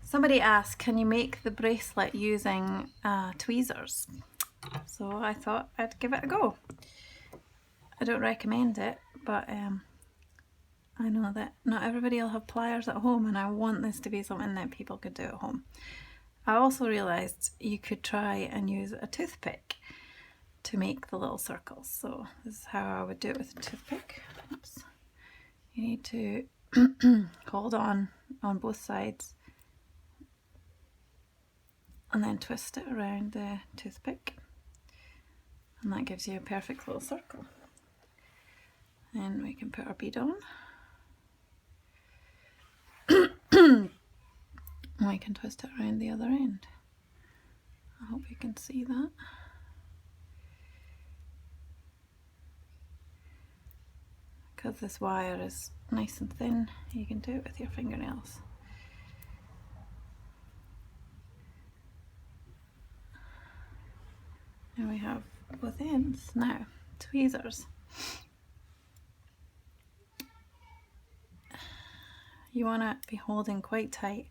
Somebody asked, can you make the bracelet using tweezers? So I thought I'd give it a go. I don't recommend it, but I know that not everybody will have pliers at home, and I want this to be something that people could do at home. I also realised you could try and use a toothpick to make the little circles. So this is how I would do it with a toothpick. Oops. You need to hold on both sides and then twist it around the toothpick, and that gives you a perfect little circle. Then we can put our bead on. And we can twist it around the other end. I hope you can see that. Because this wire is nice and thin, you can do it with your fingernails. And we have both ends. Now, tweezers. You want to be holding quite tight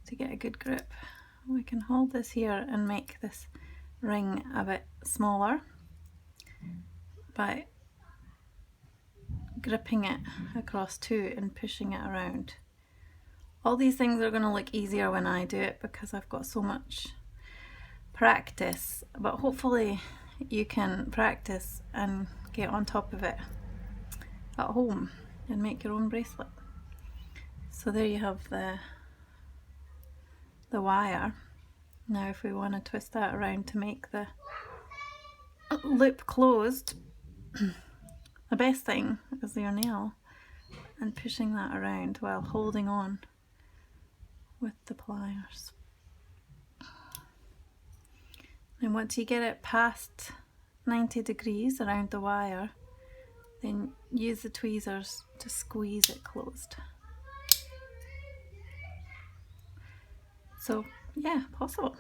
to get a good grip. We can hold this here and make this ring a bit smaller by gripping it across two and pushing it around. All these things are going to look easier when I do it because I've got so much practice, but hopefully you can practice and get on top of it at home and make your own bracelet. So there you have the wire. Now if we want to twist that around to make the loop closed, the best thing is your nail and pushing that around while holding on with the pliers. And once you get it past 90 degrees around the wire, then use the tweezers to squeeze it closed. So yeah, possible.